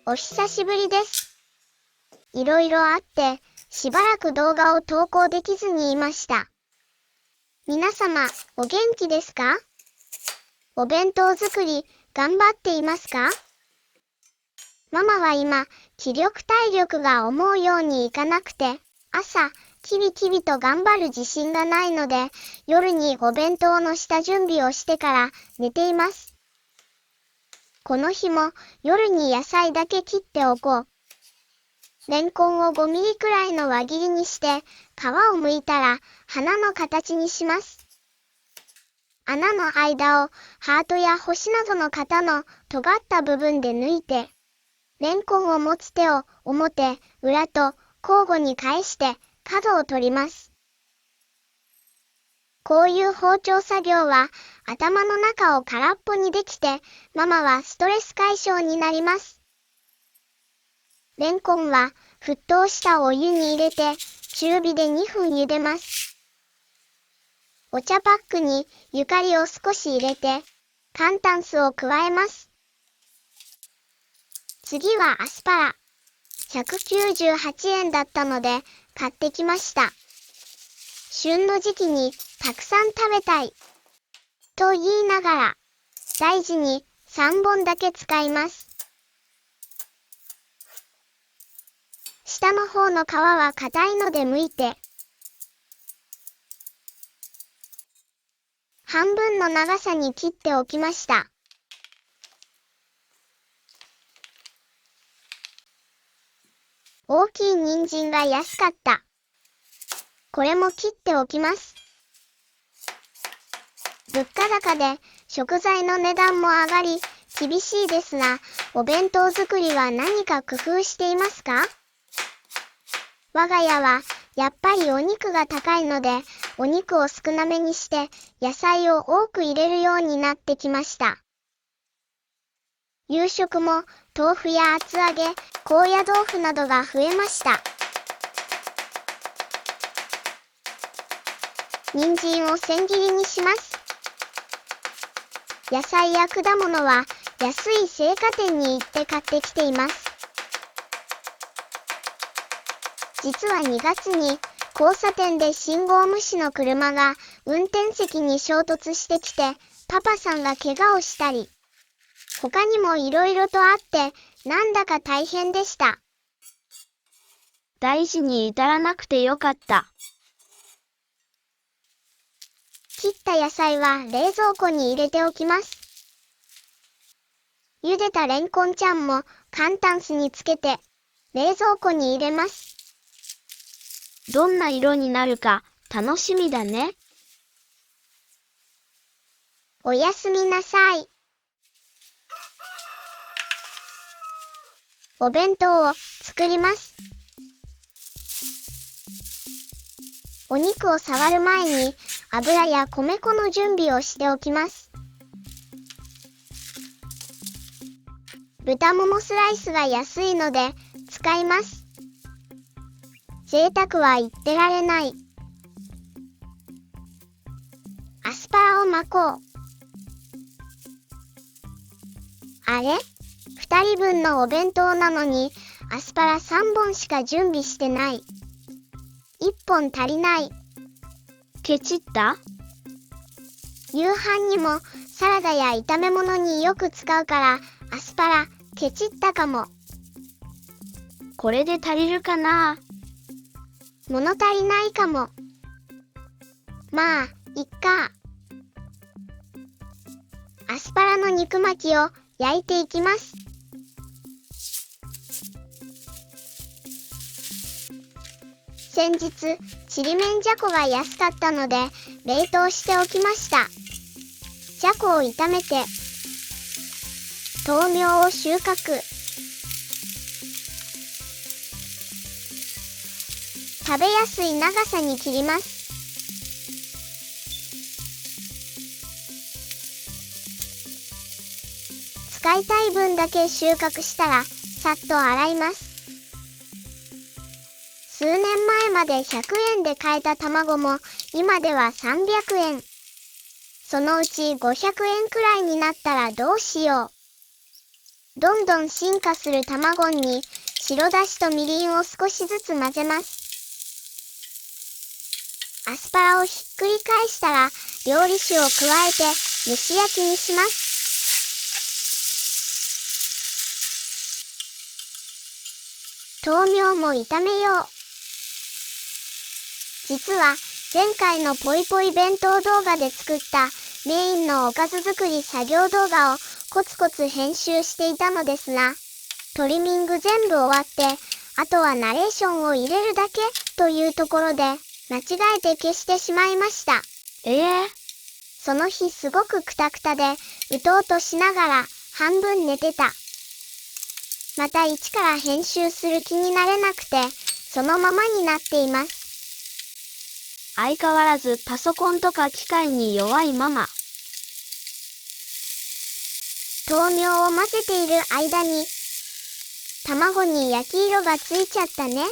お久しぶりです。いろいろあって、しばらく動画を投稿できずにいました。皆様、お元気ですか？お弁当作り、頑張っていますか？ママは今、気力体力が思うようにいかなくて、朝、キビキビと頑張る自信がないので、夜にお弁当の下準備をしてから寝ています。この日も夜に野菜だけ切っておこう。レンコンを5ミリくらいの輪切りにして、皮を剥いたら花の形にします。穴の間をハートや星などの型の尖った部分で抜いて、レンコンを持つ手を表、裏と交互に返して角を取ります。こういう包丁作業は頭の中を空っぽにできて、ママはストレス解消になります。レンコンは沸騰したお湯に入れて中火で2分茹でます。お茶パックにゆかりを少し入れて寒炭酢を加えます。次はアスパラ。198円だったので買ってきました。旬の時期にたくさん食べたいと言いながら大事に3本だけ使います。下の方の皮は硬いので剥いて半分の長さに切っておきました。大きい人参が安かった。これも切っておきます。物価高で食材の値段も上がり厳しいですが、お弁当作りは何か工夫していますか？我が家はやっぱりお肉が高いので、お肉を少なめにして野菜を多く入れるようになってきました。夕食も豆腐や厚揚げ、高野豆腐などが増えました。人参を千切りにします。野菜や果物は安い青果店に行って買ってきています。実は2月に交差点で信号無視の車が運転席に衝突してきて、パパさんが怪我をしたり、他にもいろいろとあって、なんだか大変でした。大事に至らなくてよかった。切った野菜は冷蔵庫に入れておきます。茹でたレンコンちゃんも寒炭酢につけて冷蔵庫に入れます。どんな色になるか楽しみだね。おやすみなさい。お弁当を作ります。お肉を触る前に油や米粉の準備をしておきます。豚ももスライスが安いので使います。贅沢は言ってられない。アスパラを巻こう。あれ？2人分のお弁当なのにアスパラ3本しか準備してない。1本足りない。ケチった？夕飯にもサラダや炒め物によく使うからアスパラケチったかも。これで足りるかな？物足りないかも。まあ、いっか。アスパラの肉巻きを焼いていきます。先日、ちりめんじゃこが安かったので冷凍しておきました。じゃこを炒めて豆苗を収穫。食べやすい長さに切ります。使いたい分だけ収穫したらさっと洗います。数年前まで100円で買えた卵も今では300円。そのうち500円くらいになったらどうしよう。どんどん進化する卵に白だしとみりんを少しずつ混ぜます。アスパラをひっくり返したら料理酒を加えて蒸し焼きにします。豆苗も炒めよう。実は前回のぽいぽい弁当動画で作ったメインのおかず作り作業動画をコツコツ編集していたのですが、トリミング全部終わって、あとはナレーションを入れるだけというところで間違えて消してしまいました。その日すごくクタクタでうとうとしながら半分寝てた。また一から編集する気になれなくてそのままになっています。相変わらずパソコンとか機械に弱いママ。豆苗を混ぜている間に卵に焼き色がついちゃったね。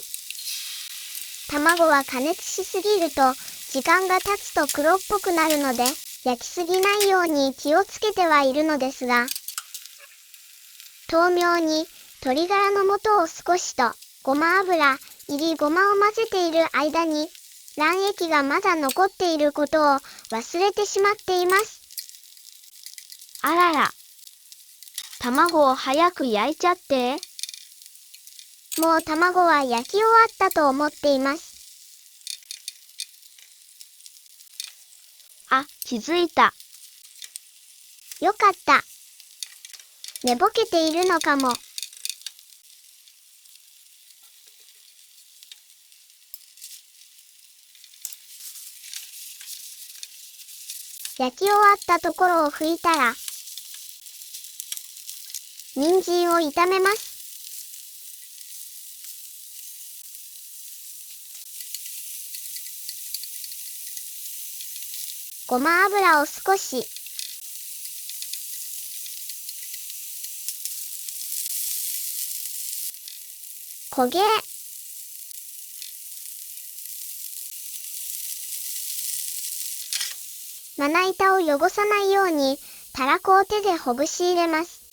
卵は加熱しすぎると時間が経つと黒っぽくなるので焼きすぎないように気をつけてはいるのですが、豆苗に鶏ガラの素を少しとごま油入りごまを混ぜている間に卵液がまだ残っていることを忘れてしまっています。あらら。卵を早く焼いちゃって。もう卵は焼き終わったと思っています。あ、気づいた。よかった。寝ぼけているのかも。焼き終わったところを拭いたら、人参を炒めます。ごま油を少し。焦げ。まな板を汚さないようにたらこを手でほぐし入れます。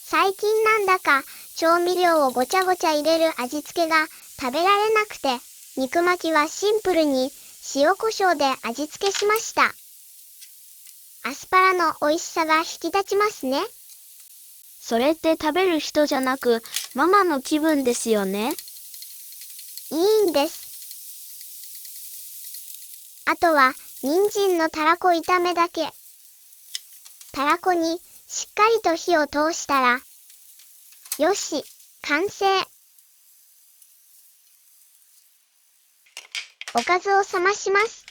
最近なんだか調味料をごちゃごちゃ入れる味付けが食べられなくて、肉巻きはシンプルに塩コショウで味付けしました。アスパラの美味しさが引き立ちますね。それって食べる人じゃなくママの気分ですよね。いいんです。あとは人参のたらこ炒めだけ。たらこにしっかりと火を通したら、よし、完成。おかずを冷まします。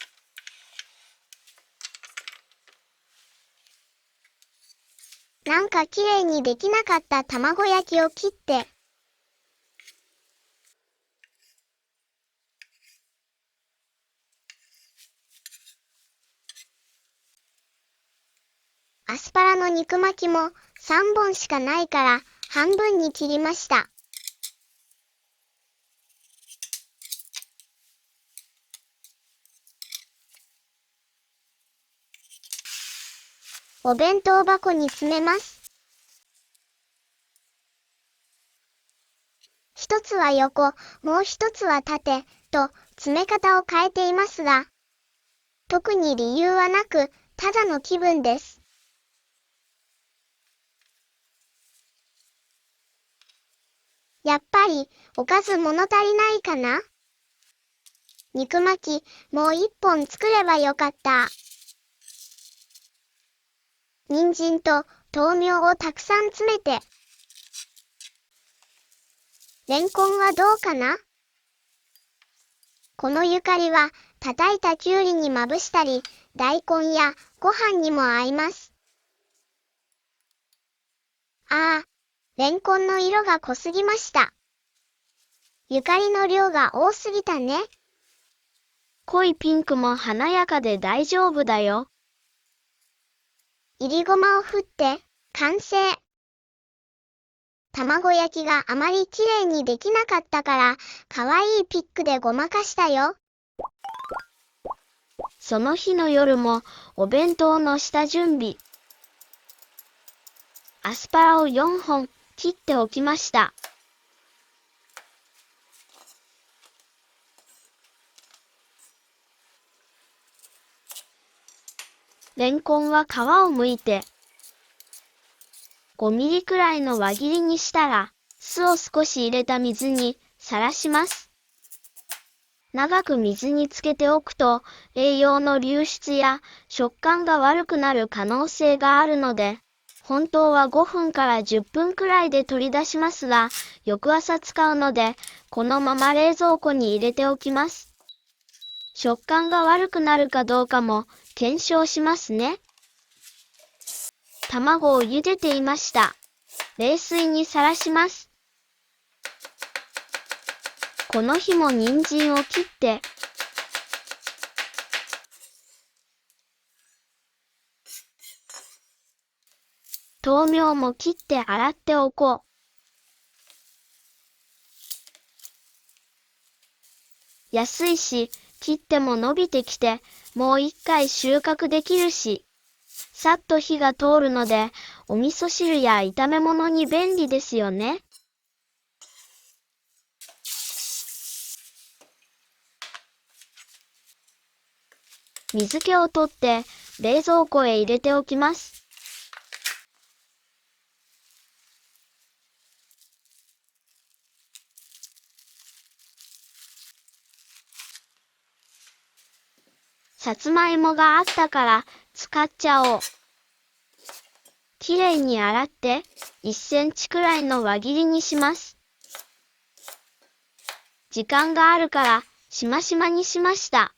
なんかきれいにできなかった卵焼きを切って、アスパラの肉巻きも3本しかないから半分に切りました。お弁当箱に詰めます。一つは横、もう一つは縦と詰め方を変えていますが、特に理由はなく、ただの気分です。やっぱりおかず物足りないかな？肉巻きもう一本作ればよかった。人参と豆苗をたくさん詰めて。レンコンはどうかな？このゆかりは叩いたきゅうりにまぶしたり、大根やご飯にも合います。レンコンの色が濃すぎました。ゆかりの量が多すぎたね。濃いピンクも華やかで大丈夫だよ。いりごまを振って、完成。卵焼きがあまりきれいにできなかったから、かわいいピックでごまかしたよ。その日の夜もお弁当の下準備。アスパラを4本切っておきました。レンコンは皮を剥いて、5ミリくらいの輪切りにしたら、酢を少し入れた水にさらします。長く水につけておくと、栄養の流出や食感が悪くなる可能性があるので、本当は5分から10分くらいで取り出しますが、翌朝使うので、このまま冷蔵庫に入れておきます。食感が悪くなるかどうかも検証しますね。卵を茹でていました。冷水にさらします。この日も人参を切って、豆苗も切って洗っておこう。安いし、切っても伸びてきて、もう一回収穫できるし、さっと火が通るので、お味噌汁や炒め物に便利ですよね。水気を取って冷蔵庫へ入れておきます。さつまいもがあったから使っちゃおう。きれいに洗って1センチくらいの輪切りにします。時間があるからしましまにしました。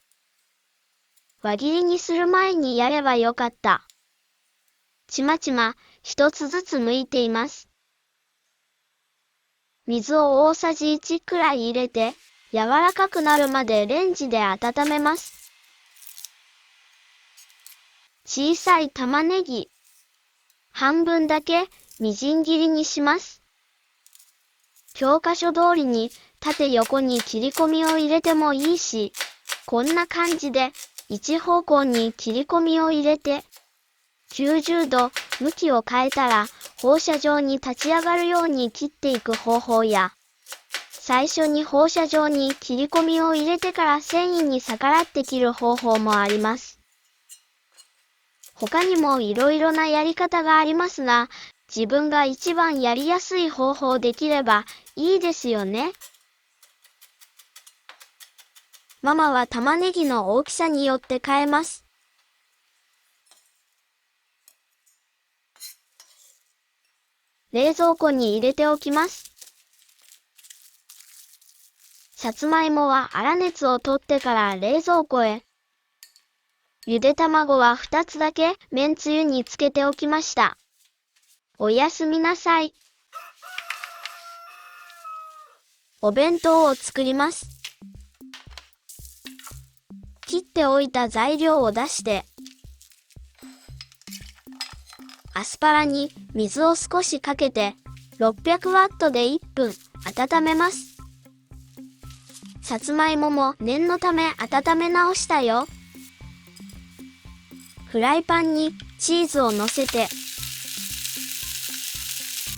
輪切りにする前にやればよかった。ちまちま一つずつ剥いています。水を大さじ1くらい入れて柔らかくなるまでレンジで温めます。小さい玉ねぎ、半分だけみじん切りにします。教科書通りに縦横に切り込みを入れてもいいし、こんな感じで一方向に切り込みを入れて、90度向きを変えたら放射状に立ち上がるように切っていく方法や、最初に放射状に切り込みを入れてから繊維に逆らって切る方法もあります。他にもいろいろなやり方がありますが、自分が一番やりやすい方法できればいいですよね。ママは玉ねぎの大きさによって変えます。冷蔵庫に入れておきます。さつまいもは粗熱を取ってから冷蔵庫へ。ゆで卵は2つだけめんつゆにつけておきました。おやすみなさい。お弁当を作ります。切っておいた材料を出して、アスパラに水を少しかけて600ワットで1分温めます。さつまいもも念のため温め直したよ。フライパンにチーズを乗せて、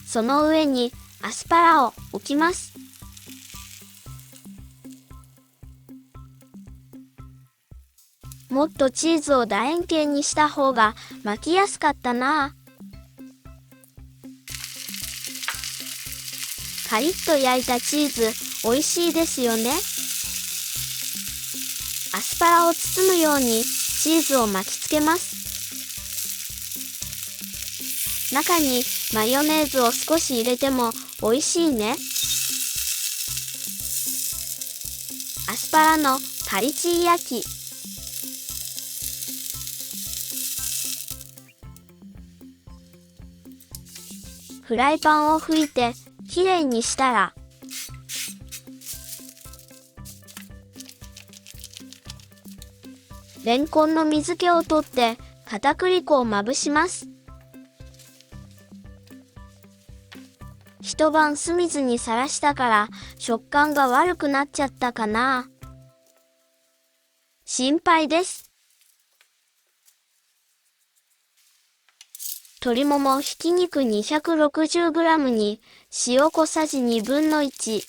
その上にアスパラを置きます。もっとチーズを楕円形にした方が巻きやすかったな。カリッと焼いたチーズ、美味しいですよね。アスパラを包むようにチーズを巻きつけます。中にマヨネーズを少し入れても美味しいね。アスパラのパリチー焼き。フライパンを拭いてきれいにしたら、レンコンの水気を取って片栗粉をまぶします。一晩酢水にさらしたから食感が悪くなっちゃったかな。心配です。鶏ももひき肉 260g に塩小さじ1/2、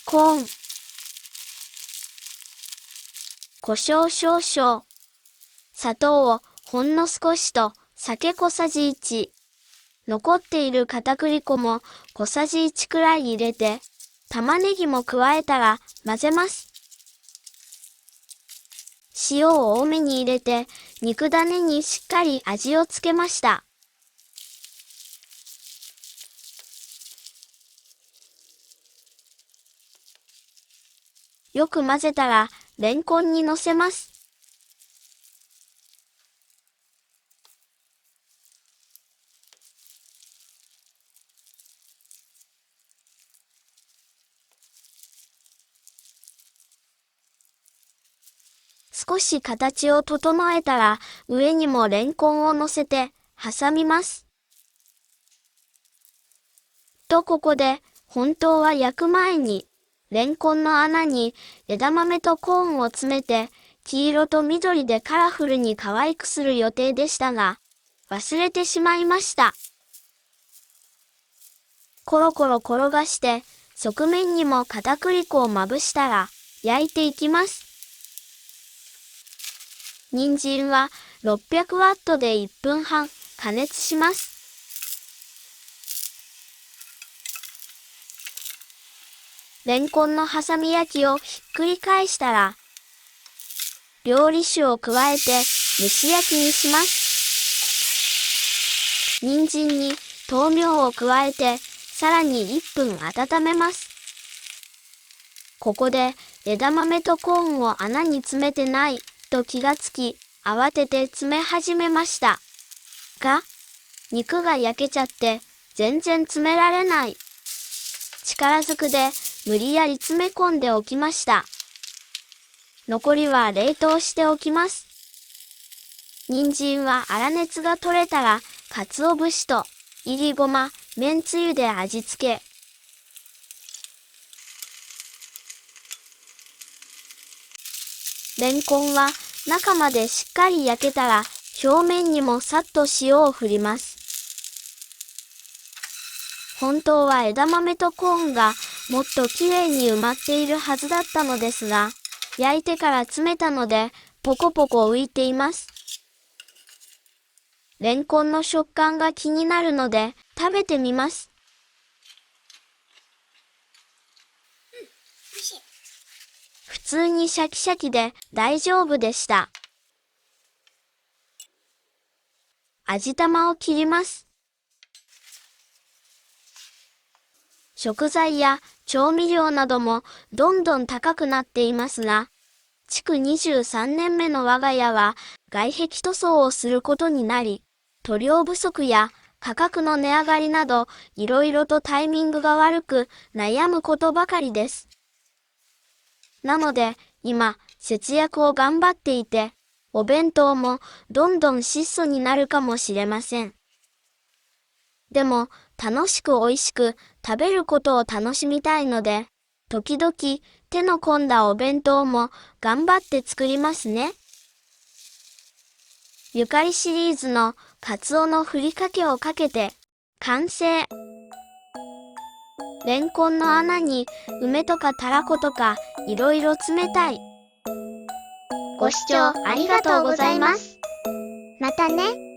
コーン、胡椒少々、砂糖をほんの少しと酒小さじ1、残っている片栗粉も小さじ1くらい入れて、玉ねぎも加えたら混ぜます。塩を多めに入れて肉種にしっかり味をつけました。よく混ぜたらレンコンにのせます。少し形を整えたら上にもレンコンを乗せて挟みます。ここで本当は焼く前にレンコンの穴に枝豆とコーンを詰めて黄色と緑でカラフルに可愛くする予定でしたが忘れてしまいました。コロコロ転がして側面にも片栗粉をまぶしたら焼いていきます。人参は600ワットで1分半加熱します。レンコンの挟み焼きをひっくり返したら、料理酒を加えて蒸し焼きにします。人参に豆苗を加えてさらに1分温めます。ここで枝豆とコーンを穴に詰めてないと気がつき、慌てて詰め始めました。が、肉が焼けちゃって全然詰められない。力ずくで無理やり詰め込んでおきました。残りは冷凍しておきます。人参は粗熱が取れたら、鰹節といりごま、めんつゆで味付け。レンコンは中までしっかり焼けたら表面にもさっと塩を振ります。本当は枝豆とコーンがもっときれいに埋まっているはずだったのですが、焼いてから詰めたのでポコポコ浮いています。レンコンの食感が気になるので食べてみます。普通にシャキシャキで大丈夫でした。味玉を切ります。食材や調味料などもどんどん高くなっていますが、築23年目の我が家は外壁塗装をすることになり、塗料不足や価格の値上がりなどいろいろとタイミングが悪く悩むことばかりです。なので今節約を頑張っていて、お弁当もどんどん質素になるかもしれません。でも楽しく美味しく食べることを楽しみたいので、時々手の込んだお弁当も頑張って作りますね。ゆかりシリーズのカツオのふりかけをかけて完成。レンコンの穴に梅とかたらことかいろいろ詰めたい。ご視聴ありがとうございます。またね。